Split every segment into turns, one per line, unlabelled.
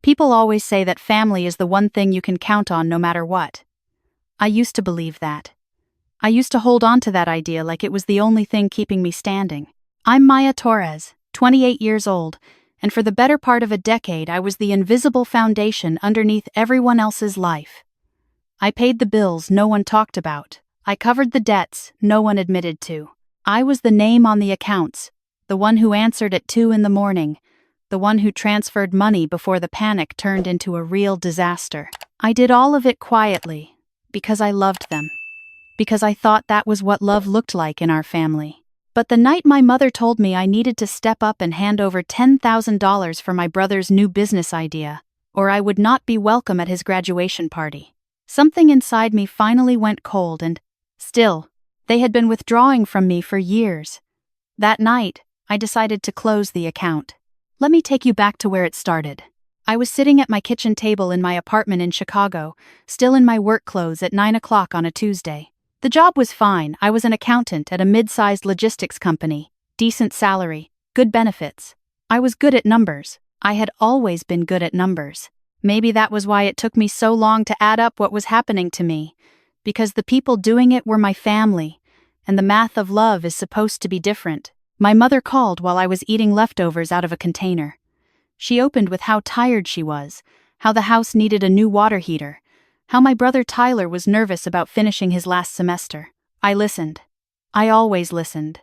People always say that family is the one thing you can count on no matter what. I used to believe that. I used to hold on to that idea like it was the only thing keeping me standing. I'm Maya Torres, 28 years old, and for the better part of a decade I was the invisible foundation underneath everyone else's life. I paid the bills no one talked about. I covered the debts no one admitted to. I was the name on the accounts, the one who answered at 2 a.m, the one who transferred money before the panic turned into a real disaster. I did all of it quietly, because I loved them. Because I thought that was what love looked like in our family. But the night my mother told me I needed to step up and hand over $10,000 for my brother's new business idea, or I would not be welcome at his graduation party, something inside me finally went cold and, still, they had been withdrawing from me for years. That night, I decided to close the account. Let me take you back to where it started. I was sitting at my kitchen table in my apartment in Chicago, still in my work clothes at 9 o'clock on a Tuesday. The job was fine. I was an accountant at a mid-sized logistics company, decent salary, good benefits. I was good at numbers. I had always been good at numbers. Maybe that was why it took me so long to add up what was happening to me, because the people doing it were my family, and the math of love is supposed to be different. My mother called while I was eating leftovers out of a container. She opened with how tired she was, how the house needed a new water heater, how my brother Tyler was nervous about finishing his last semester. I listened. I always listened.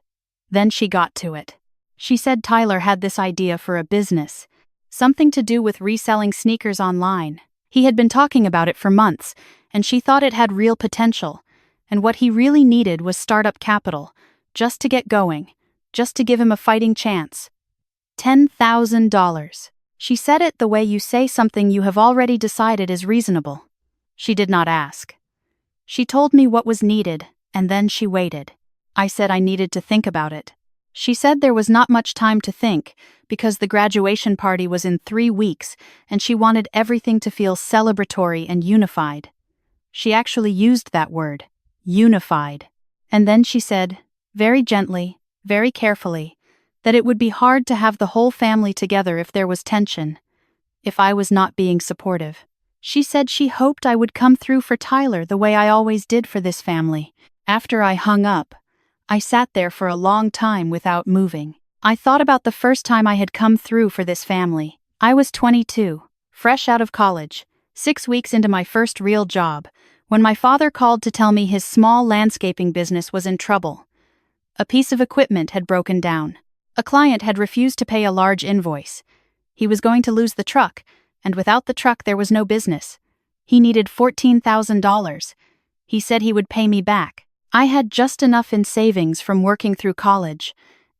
Then she got to it. She said Tyler had this idea for a business, something to do with reselling sneakers online. He had been talking about it for months, and she thought it had real potential, and what he really needed was startup capital, just to get going, just to give him a fighting chance. $10,000. She said it the way you say something you have already decided is reasonable. She did not ask. She told me what was needed, and then she waited. I said I needed to think about it. She said there was not much time to think, because the graduation party was in 3 weeks, and she wanted everything to feel celebratory and unified. She actually used that word, unified. And then she said, very gently, very carefully, that it would be hard to have the whole family together if there was tension, if I was not being supportive. She said she hoped I would come through for Tyler the way I always did for this family. After I hung up, I sat there for a long time without moving. I thought about the first time I had come through for this family. I was 22, fresh out of college, 6 weeks into my first real job, when my father called to tell me his small landscaping business was in trouble. A piece of equipment had broken down. A client had refused to pay a large invoice. He was going to lose the truck, and without the truck there was no business. He needed $14,000. He said he would pay me back. I had just enough in savings from working through college,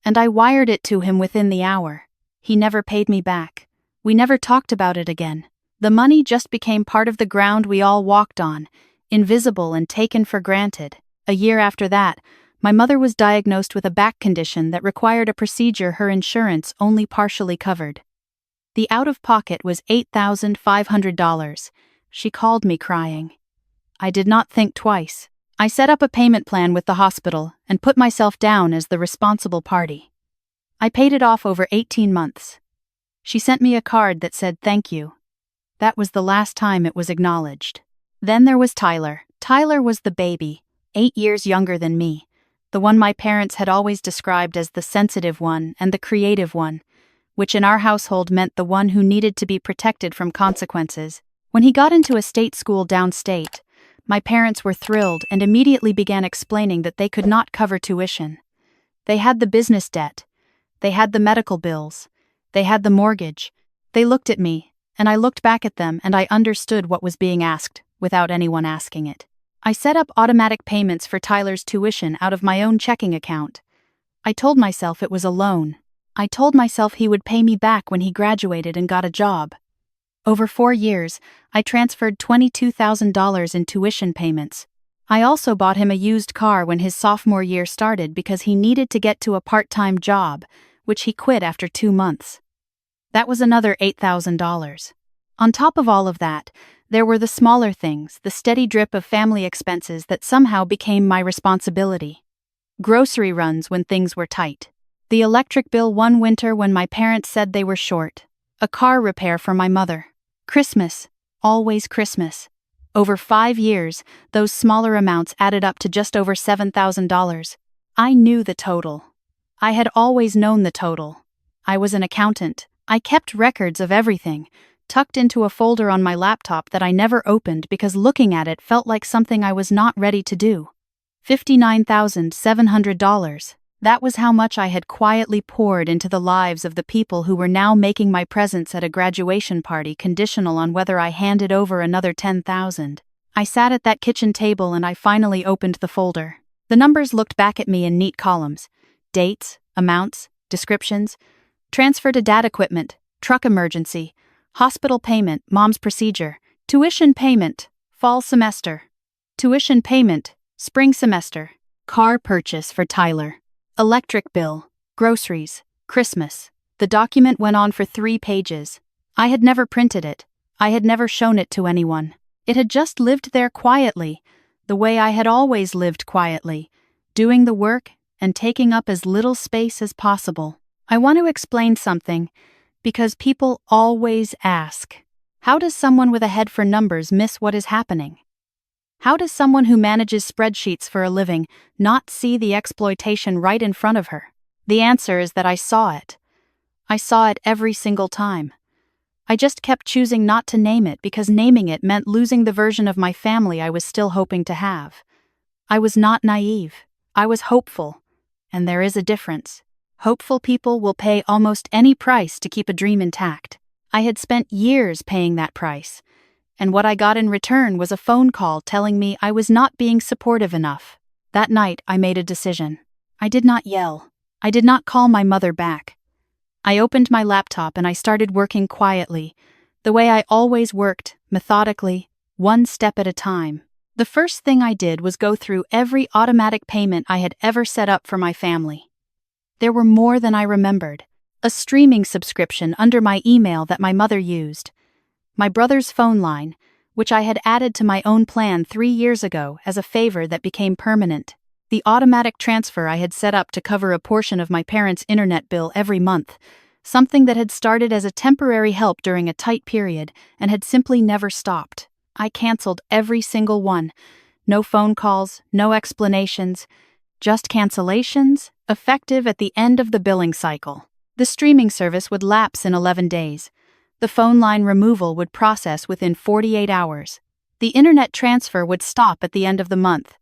and I wired it to him within the hour. He never paid me back. We never talked about it again. The money just became part of the ground we all walked on, invisible and taken for granted. A year after that, my mother was diagnosed with a back condition that required a procedure her insurance only partially covered. The out-of-pocket was $8,500. She called me crying. I did not think twice. I set up a payment plan with the hospital and put myself down as the responsible party. I paid it off over 18 months. She sent me a card that said thank you. That was the last time it was acknowledged. Then there was Tyler. Tyler was the baby, 8 years younger than me, the one my parents had always described as the sensitive one and the creative one, which in our household meant the one who needed to be protected from consequences. When he got into a state school downstate, my parents were thrilled and immediately began explaining that they could not cover tuition. They had the business debt. They had the medical bills. They had the mortgage. They looked at me, and I looked back at them, and I understood what was being asked, without anyone asking it. I set up automatic payments for Tyler's tuition out of my own checking account. I told myself it was a loan. I told myself he would pay me back when he graduated and got a job. Over 4 years, I transferred $22,000 in tuition payments. I also bought him a used car when his sophomore year started because he needed to get to a part-time job, which he quit after 2 months. That was another $8,000. On top of all of that, there were the smaller things, the steady drip of family expenses that somehow became my responsibility. Grocery runs when things were tight. The electric bill one winter when my parents said they were short. A car repair for my mother. Christmas. Always Christmas. Over 5 years, those smaller amounts added up to just over $7,000. I knew the total. I had always known the total. I was an accountant. I kept records of everything, tucked into a folder on my laptop that I never opened because looking at it felt like something I was not ready to do. $59,700. That was how much I had quietly poured into the lives of the people who were now making my presence at a graduation party conditional on whether I handed over another $10,000. I sat at that kitchen table and I finally opened the folder. The numbers looked back at me in neat columns. Dates, amounts, descriptions, transfer to dad equipment, truck emergency, hospital payment, mom's procedure, tuition payment, fall semester, tuition payment, spring semester, car purchase for Tyler, electric bill, groceries, Christmas. The document went on for 3 pages. I had never printed it. I had never shown it to anyone. It had just lived there quietly, the way I had always lived quietly, doing the work and taking up as little space as possible. I want to explain something, because people always ask, how does someone with a head for numbers miss what is happening? How does someone who manages spreadsheets for a living not see the exploitation right in front of her? The answer is that I saw it. I saw it every single time. I just kept choosing not to name it because naming it meant losing the version of my family I was still hoping to have. I was not naive. I was hopeful. And there is a difference. Hopeful people will pay almost any price to keep a dream intact. I had spent years paying that price, and what I got in return was a phone call telling me I was not being supportive enough. That night, I made a decision. I did not yell. I did not call my mother back. I opened my laptop and I started working quietly, the way I always worked, methodically, one step at a time. The first thing I did was go through every automatic payment I had ever set up for my family. There were more than I remembered. A streaming subscription under my email that my mother used. My brother's phone line, which I had added to my own plan 3 years ago as a favor that became permanent. The automatic transfer I had set up to cover a portion of my parents' internet bill every month, something that had started as a temporary help during a tight period and had simply never stopped. I canceled every single one. No phone calls, no explanations, just cancellations, effective at the end of the billing cycle. The streaming service would lapse in 11 days. The phone line removal would process within 48 hours. The internet transfer would stop at the end of the month.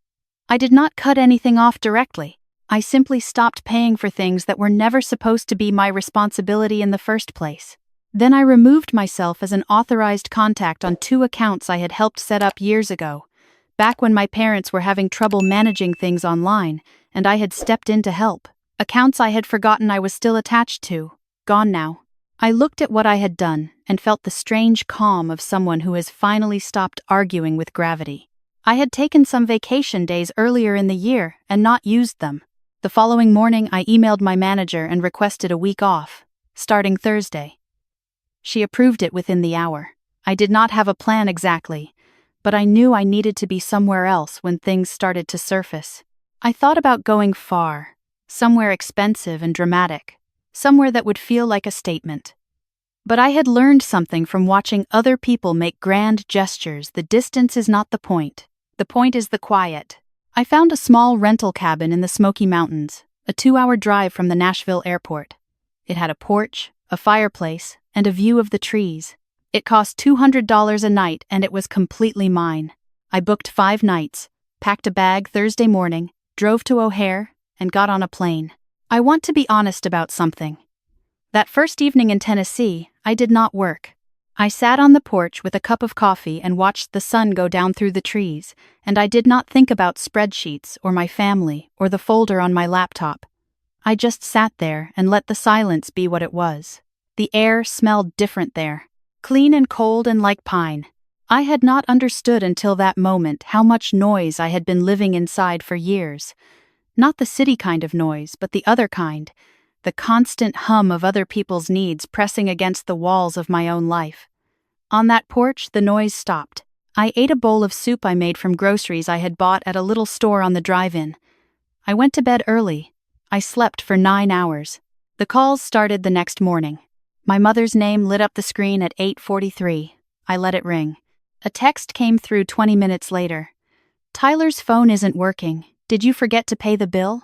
I did not cut anything off directly. I simply stopped paying for things that were never supposed to be my responsibility in the first place. Then I removed myself as an authorized contact on 2 accounts I had helped set up years ago, back when my parents were having trouble managing things online, and I had stepped in to help. Accounts I had forgotten I was still attached to, gone now. I looked at what I had done and felt the strange calm of someone who has finally stopped arguing with gravity. I had taken some vacation days earlier in the year and not used them. The following morning, I emailed my manager and requested a week off, starting Thursday. She approved it within the hour. I did not have a plan exactly, but I knew I needed to be somewhere else when things started to surface. I thought about going far, somewhere expensive and dramatic, somewhere that would feel like a statement. But I had learned something from watching other people make grand gestures. The distance is not the point. The point is the quiet. I found a small rental cabin in the Smoky Mountains, a 2-hour drive from the Nashville airport. It had a porch, a fireplace, and a view of the trees. It cost $200 a night and it was completely mine. I booked 5 nights, packed a bag Thursday morning, drove to O'Hare, and got on a plane. I want to be honest about something. That first evening in Tennessee, I did not work. I sat on the porch with a cup of coffee and watched the sun go down through the trees, and I did not think about spreadsheets or my family or the folder on my laptop. I just sat there and let the silence be what it was. The air smelled different there, clean and cold and like pine. I had not understood until that moment how much noise I had been living inside for years. Not the city kind of noise, but the other kind. The constant hum of other people's needs pressing against the walls of my own life. On that porch, the noise stopped. I ate a bowl of soup I made from groceries I had bought at a little store on the drive-in. I went to bed early. I slept for 9 hours. The calls started the next morning. My mother's name lit up the screen at 8:43. I let it ring. A text came through 20 minutes later. Tyler's phone isn't working. Did you forget to pay the bill?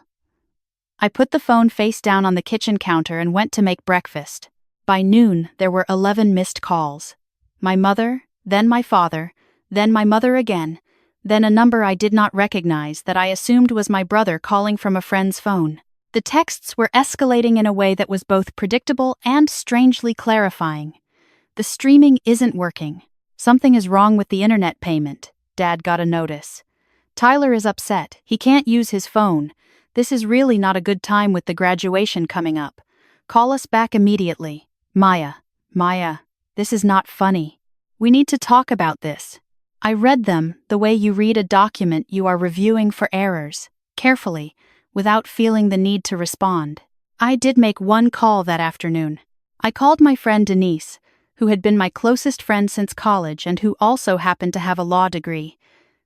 I put the phone face down on the kitchen counter and went to make breakfast. By noon, there were 11 missed calls. My mother, then my father, then my mother again, then a number I did not recognize that I assumed was my brother calling from a friend's phone. The texts were escalating in a way that was both predictable and strangely clarifying. The streaming isn't working. Something is wrong with the internet payment. Dad got a notice. Tyler is upset. He can't use his phone. This is really not a good time with the graduation coming up. Call us back immediately. Maya, this is not funny. We need to talk about this. I read them the way you read a document you are reviewing for errors, carefully, without feeling the need to respond. I did make one call that afternoon. I called my friend Denise, who had been my closest friend since college and who also happened to have a law degree.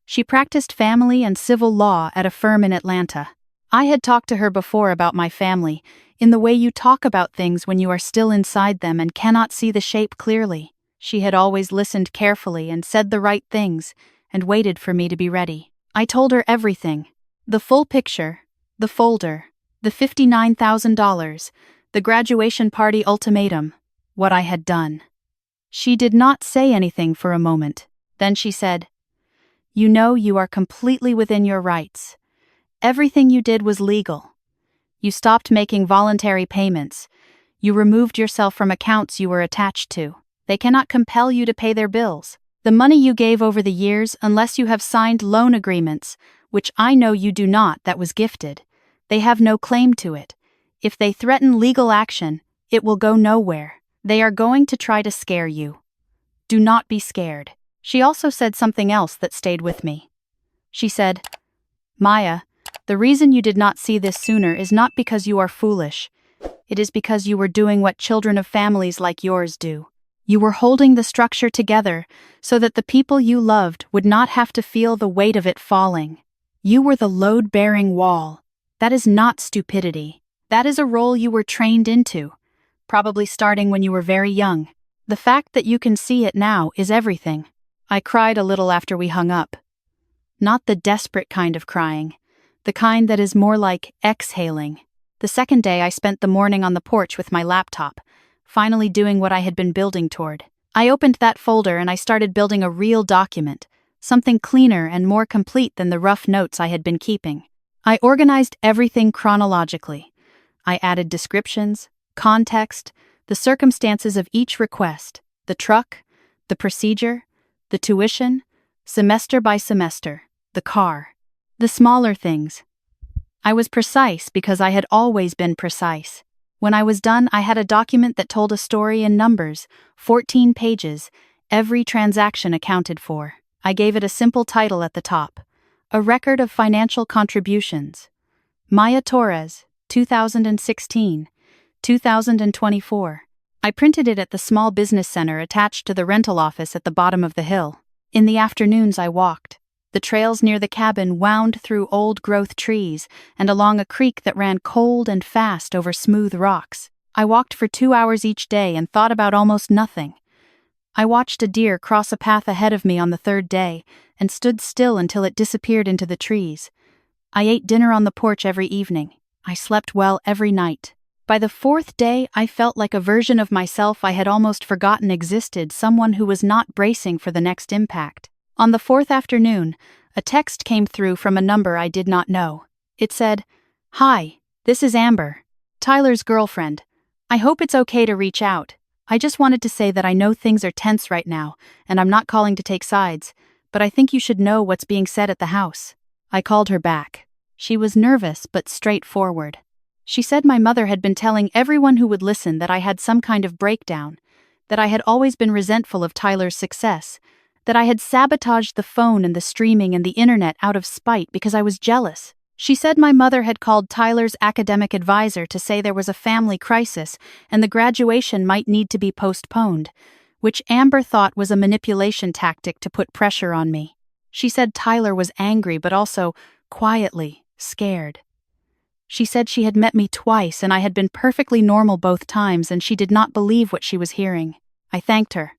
She practiced family and civil law at a firm in Atlanta. I had talked to her before about my family, in the way you talk about things when you are still inside them and cannot see the shape clearly. She had always listened carefully and said the right things, and waited for me to be ready. I told her everything. The full picture, the folder, the $59,000, the graduation party ultimatum, what I had done. She did not say anything for a moment. Then she said, "You know you are completely within your rights. Everything you did was legal. You stopped making voluntary payments. You removed yourself from accounts you were attached to. They cannot compel you to pay their bills. The money you gave over the years, unless you have signed loan agreements, which I know you do not, that was gifted, they have no claim to it. If they threaten legal action, it will go nowhere. They are going to try to scare you. Do not be scared." She also said something else that stayed with me. She said, "Maya, the reason you did not see this sooner is not because you are foolish. It is because you were doing what children of families like yours do. You were holding the structure together so that the people you loved would not have to feel the weight of it falling. You were the load-bearing wall. That is not stupidity. That is a role you were trained into, probably starting when you were very young. The fact that you can see it now is everything." I cried a little after we hung up. Not the desperate kind of crying. The kind that is more like exhaling. The second day I spent the morning on the porch with my laptop, finally doing what I had been building toward. I opened that folder and I started building a real document, something cleaner and more complete than the rough notes I had been keeping. I organized everything chronologically. I added descriptions, context, the circumstances of each request, the truck, the procedure, the tuition, semester by semester, the car, the smaller things. I was precise because I had always been precise. When I was done, I had a document that told a story in numbers, 14 pages, every transaction accounted for. I gave it a simple title at the top, A Record of Financial Contributions. Maya Torres, 2016, 2024. I printed it at the small business center attached to the rental office at the bottom of the hill. In the afternoons I walked. The trails near the cabin wound through old-growth trees and along a creek that ran cold and fast over smooth rocks. I walked for 2 hours each day and thought about almost nothing. I watched a deer cross a path ahead of me on the third day and stood still until it disappeared into the trees. I ate dinner on the porch every evening. I slept well every night. By the fourth day, I felt like a version of myself I had almost forgotten existed, someone who was not bracing for the next impact. On the fourth afternoon, a text came through from a number I did not know. It said, "Hi, this is Amber, Tyler's girlfriend. I hope it's okay to reach out. I just wanted to say that I know things are tense right now, and I'm not calling to take sides, but I think you should know what's being said at the house." I called her back. She was nervous but straightforward. She said my mother had been telling everyone who would listen that I had some kind of breakdown, that I had always been resentful of Tyler's success, that I had sabotaged the phone and the streaming and the internet out of spite because I was jealous. She said my mother had called Tyler's academic advisor to say there was a family crisis and the graduation might need to be postponed, which Amber thought was a manipulation tactic to put pressure on me. She said Tyler was angry but also, quietly, scared. She said she had met me twice and I had been perfectly normal both times and she did not believe what she was hearing. I thanked her.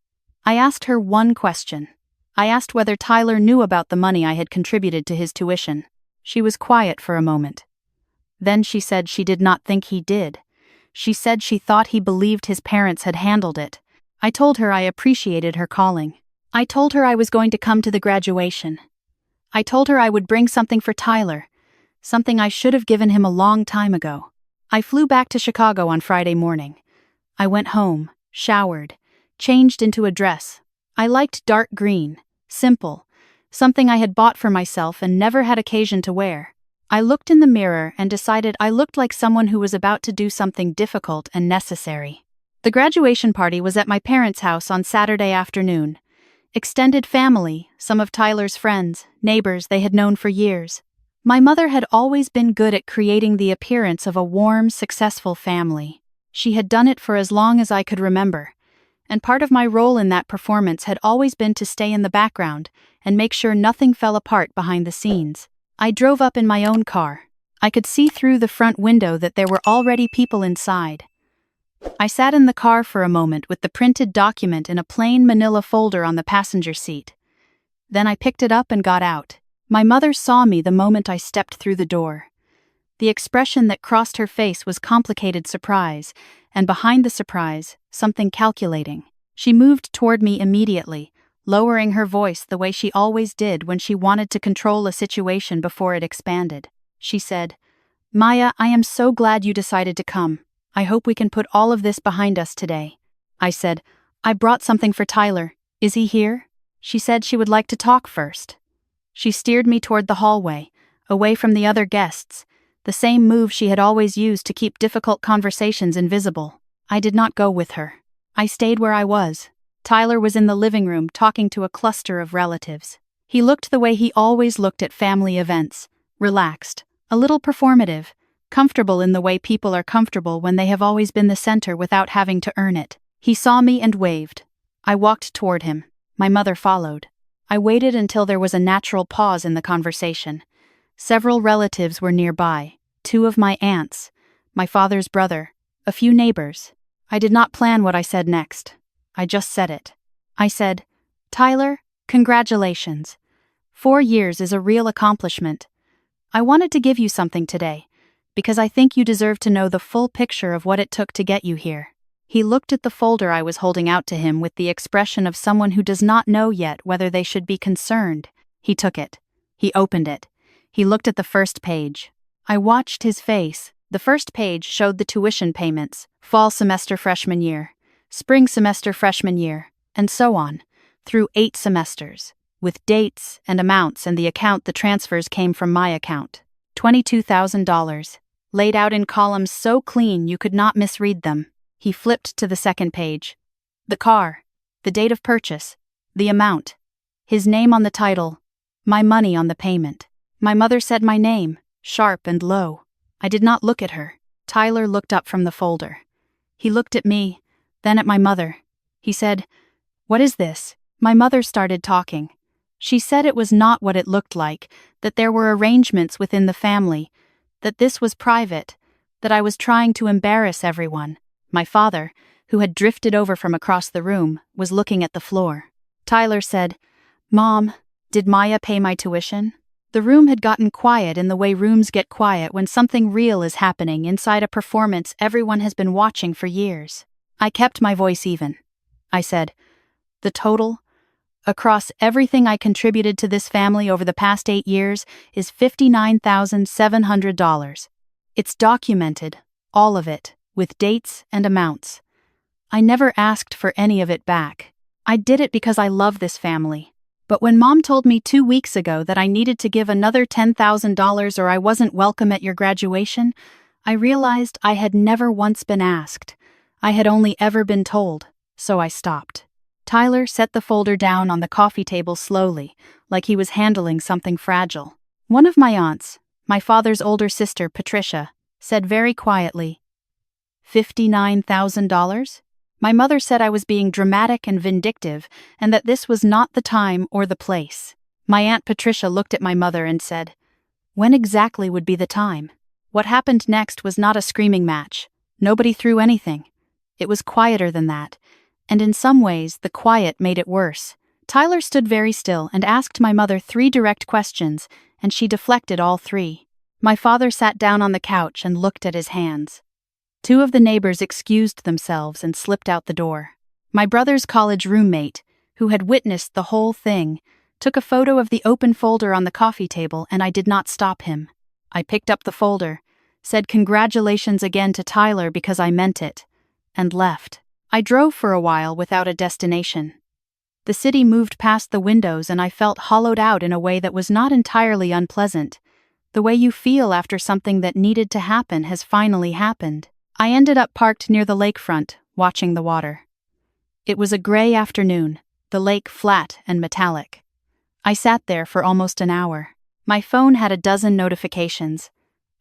I asked her one question. I asked whether Tyler knew about the money I had contributed to his tuition. She was quiet for a moment. Then she said she did not think he did. She said she thought he believed his parents had handled it. I told her I appreciated her calling. I told her I was going to come to the graduation. I told her I would bring something for Tyler, something I should have given him a long time ago. I flew back to Chicago on Friday morning. I went home, showered, changed into a dress. I liked dark green, simple, something I had bought for myself and never had occasion to wear. I looked in the mirror and decided I looked like someone who was about to do something difficult and necessary. The graduation party was at my parents' house on Saturday afternoon. Extended family, some of Tyler's friends, neighbors they had known for years. My mother had always been good at creating the appearance of a warm, successful family. She had done it for as long as I could remember, and part of my role in that performance had always been to stay in the background and make sure nothing fell apart behind the scenes. I drove up in my own car. I could see through the front window that there were already people inside. I sat in the car for a moment with the printed document in a plain manila folder on the passenger seat. Then I picked it up and got out. My mother saw me the moment I stepped through the door. The expression that crossed her face was complicated surprise, and behind the surprise, something calculating. She moved toward me immediately, lowering her voice the way she always did when she wanted to control a situation before it expanded. She said, "Maya, I am so glad you decided to come. I hope we can put all of this behind us today." I said, "I brought something for Tyler. Is he here?" She said she would like to talk first. She steered me toward the hallway, away from the other guests, the same move she had always used to keep difficult conversations invisible. I did not go with her. I stayed where I was. Tyler was in the living room talking to a cluster of relatives. He looked the way he always looked at family events, relaxed, a little performative, comfortable in the way people are comfortable when they have always been the center without having to earn it. He saw me and waved. I walked toward him. My mother followed. I waited until there was a natural pause in the conversation. Several relatives were nearby, 2 of my aunts, my father's brother, a few neighbors. I did not plan what I said next. I just said it. I said, "Tyler, congratulations. 4 years is a real accomplishment. I wanted to give you something today, because I think you deserve to know the full picture of what it took to get you here." He looked at the folder I was holding out to him with the expression of someone who does not know yet whether they should be concerned. He took it. He opened it. He looked at the first page. I watched his face. The first page showed the tuition payments, fall semester freshman year, spring semester freshman year, and so on, through 8 semesters, with dates and amounts and the account the transfers came from my account. $22,000, laid out in columns so clean you could not misread them. He flipped to the second page. The car, the date of purchase, the amount, his name on the title, my money on the payment. My mother said my name, sharp and low. I did not look at her. Tyler looked up from the folder. He looked at me, then at my mother. He said, "What is this?" My mother started talking. She said it was not what it looked like, that there were arrangements within the family, that this was private, that I was trying to embarrass everyone. My father, who had drifted over from across the room, was looking at the floor. Tyler said, "Mom, did Maya pay my tuition?" The room had gotten quiet in the way rooms get quiet when something real is happening inside a performance everyone has been watching for years. I kept my voice even. I said, "The total, across everything I contributed to this family over the past 8 years, is $59,700. It's documented, all of it, with dates and amounts. I never asked for any of it back. I did it because I love this family. But when Mom told me 2 weeks ago that I needed to give another $10,000 or I wasn't welcome at your graduation, I realized I had never once been asked. I had only ever been told, so I stopped." Tyler set the folder down on the coffee table slowly, like he was handling something fragile. One of my aunts, my father's older sister, Patricia, said very quietly, $59,000? My mother said I was being dramatic and vindictive, and that this was not the time or the place. My Aunt Patricia looked at my mother and said, "When exactly would be the time?" What happened next was not a screaming match. Nobody threw anything. It was quieter than that, And in some ways, the quiet made it worse. Tyler stood very still and asked my mother 3 direct questions, and she deflected all 3. My father sat down on the couch and looked at his hands. 2 of the neighbors excused themselves and slipped out the door. My brother's college roommate, who had witnessed the whole thing, took a photo of the open folder on the coffee table, and I did not stop him. I picked up the folder, said congratulations again to Tyler because I meant it, and left. I drove for a while without a destination. The city moved past the windows and I felt hollowed out in a way that was not entirely unpleasant. The way you feel after something that needed to happen has finally happened. I ended up parked near the lakefront, watching the water. It was a gray afternoon, the lake flat and metallic. I sat there for almost an hour. My phone had a dozen notifications.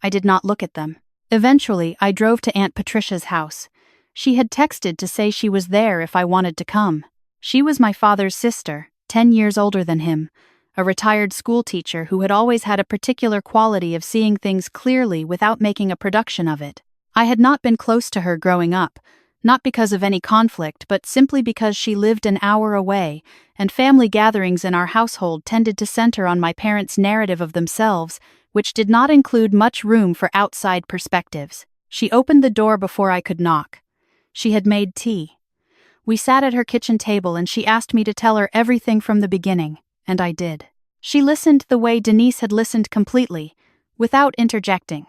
I did not look at them. Eventually, I drove to Aunt Patricia's house. She had texted to say she was there if I wanted to come. She was my father's sister, 10 years older than him, a retired school teacher who had always had a particular quality of seeing things clearly without making a production of it. I had not been close to her growing up, not because of any conflict, but simply because she lived an hour away, and family gatherings in our household tended to center on my parents' narrative of themselves, which did not include much room for outside perspectives. She opened the door before I could knock. She had made tea. We sat at her kitchen table and she asked me to tell her everything from the beginning, and I did. She listened the way Denise had listened completely, without interjecting.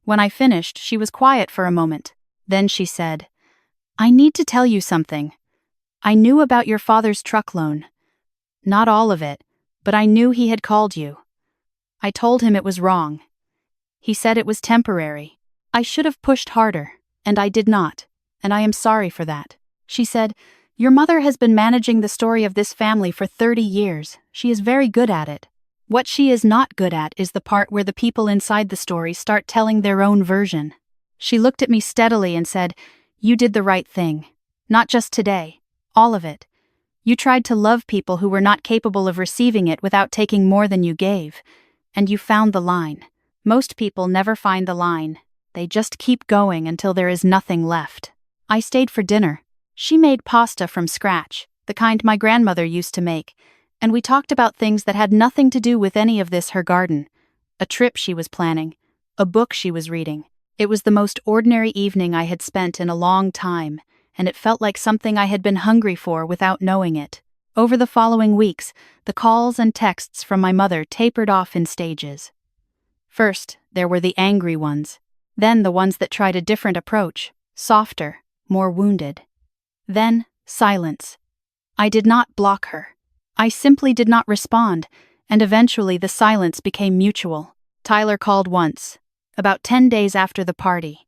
When I finished, she was quiet for a moment. Then she said, "I need to tell you something. I knew about your father's truck loan. Not all of it, but I knew he had called you. I told him it was wrong. He said it was temporary. I should have pushed harder, and I did not, and I am sorry for that." She said, "Your mother has been managing the story of this family for 30 years. She is very good at it. What she is not good at is the part where the people inside the story start telling their own version." She looked at me steadily and said, "You did the right thing. Not just today. All of it. You tried to love people who were not capable of receiving it without taking more than you gave. And you found the line. Most people never find the line. They just keep going until there is nothing left." I stayed for dinner. She made pasta from scratch, the kind my grandmother used to make, and we talked about things that had nothing to do with any of this: her garden, a trip she was planning, a book she was reading. It was the most ordinary evening I had spent in a long time, and it felt like something I had been hungry for without knowing it. Over the following weeks, the calls and texts from my mother tapered off in stages. First, there were the angry ones. Then the ones that tried a different approach, softer, more wounded. Then, silence. I did not block her. I simply did not respond, and eventually the silence became mutual. Tyler called once, about 10 days after the party.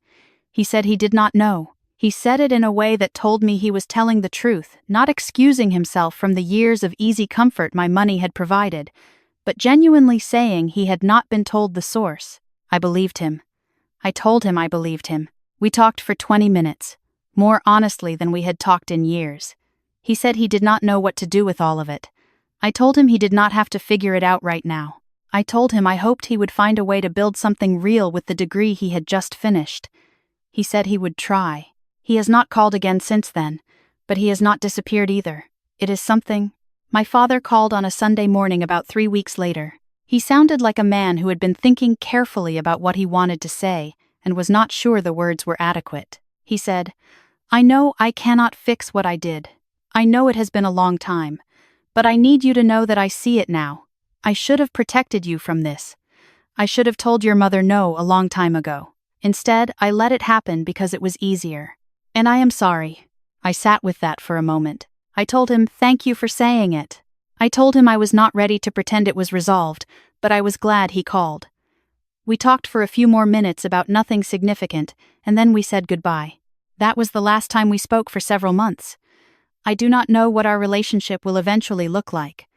He said he did not know. He said it in a way that told me he was telling the truth, not excusing himself from the years of easy comfort my money had provided, but genuinely saying he had not been told the source. I believed him. I told him I believed him. We talked for 20 minutes. More honestly than we had talked in years. He said he did not know what to do with all of it. I told him he did not have to figure it out right now. I told him I hoped he would find a way to build something real with the degree he had just finished. He said he would try. He has not called again since then, but he has not disappeared either. It is something. My father called on a Sunday morning about 3 weeks later. He sounded like a man who had been thinking carefully about what he wanted to say and was not sure the words were adequate. He said, "I know I cannot fix what I did. I know it has been a long time, but I need you to know that I see it now. I should have protected you from this. I should have told your mother no a long time ago. Instead, I let it happen because it was easier. And I am sorry." I sat with that for a moment. I told him, "Thank you for saying it." I told him I was not ready to pretend it was resolved, but I was glad he called. We talked for a few more minutes about nothing significant, and then we said goodbye. That was the last time we spoke for several months. I do not know what our relationship will eventually look like.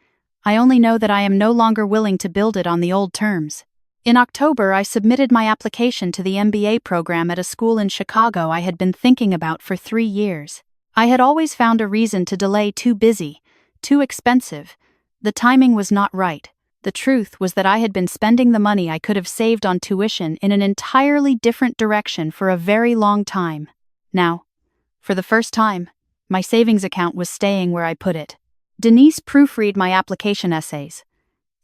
I only know that I am no longer willing to build it on the old terms. In October, I submitted my application to the MBA program at a school in Chicago I had been thinking about for 3 years. I had always found a reason to delay: too busy, too expensive. The timing was not right. The truth was that I had been spending the money I could have saved on tuition in an entirely different direction for a very long time. Now, for the first time, My savings account was staying where I put it. Denise proofread my application essays.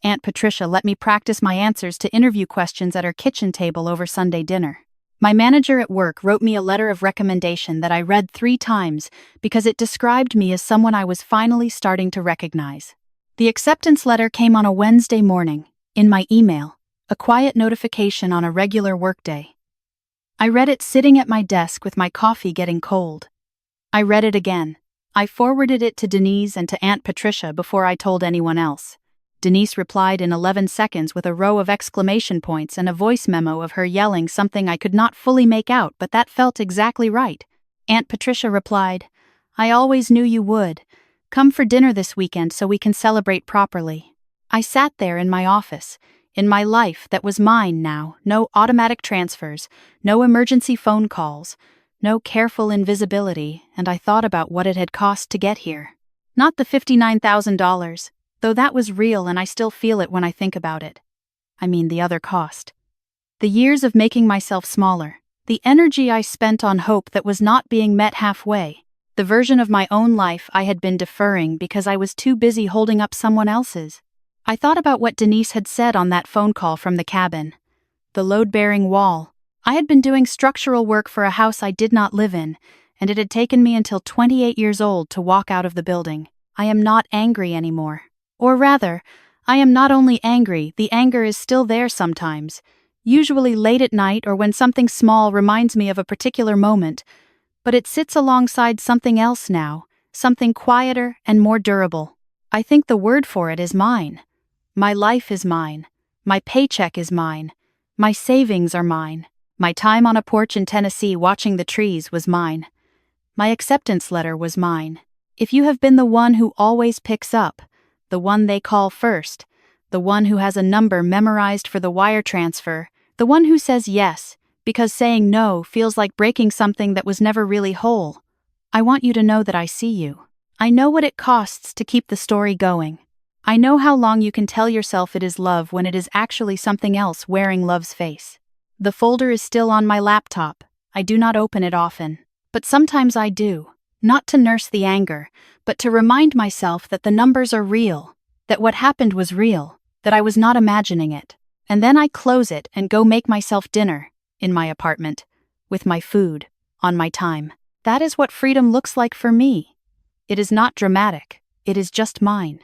Aunt Patricia let me practice my answers to interview questions at her kitchen table over Sunday dinner. My manager at work wrote me a letter of recommendation that I read 3 times because it described me as someone I was finally starting to recognize. The acceptance letter came on a Wednesday morning, in my email, a quiet notification on a regular workday. I read it sitting at my desk with my coffee getting cold. I read it again. I forwarded it to Denise and to Aunt Patricia before I told anyone else. Denise replied in 11 seconds with a row of exclamation points and a voice memo of her yelling something I could not fully make out, but that felt exactly right. Aunt Patricia replied, "I always knew you would. Come for dinner this weekend so we can celebrate properly." I sat there in my office, in my life that was mine now, no automatic transfers, no emergency phone calls, no careful invisibility, and I thought about what it had cost to get here. Not the $59,000. Though that was real and I still feel it when I think about it. I mean the other cost. The years of making myself smaller, the energy I spent on hope that was not being met halfway, the version of my own life I had been deferring because I was too busy holding up someone else's. I thought about what Denise had said on that phone call from the cabin. The load-bearing wall. I had been doing structural work for a house I did not live in, and it had taken me until 28 years old to walk out of the building. I am not angry anymore. Or rather, I am not only angry, the anger is still there sometimes, usually late at night or when something small reminds me of a particular moment, but it sits alongside something else now, something quieter and more durable. I think the word for it is mine. My life is mine. My paycheck is mine. My savings are mine. My time on a porch in Tennessee watching the trees was mine. My acceptance letter was mine. If you have been the one who always picks up, the one they call first, the one who has a number memorized for the wire transfer, the one who says yes, because saying no feels like breaking something that was never really whole. I want you to know that I see you. I know what it costs to keep the story going. I know how long you can tell yourself it is love when it is actually something else wearing love's face. The folder is still on my laptop. I do not open it often, but sometimes I do. Not to nurse the anger, but to remind myself that the numbers are real, that what happened was real, that I was not imagining it. And then I close it and go make myself dinner, in my apartment, with my food, on my time. That is what freedom looks like for me. It is not dramatic, it is just mine.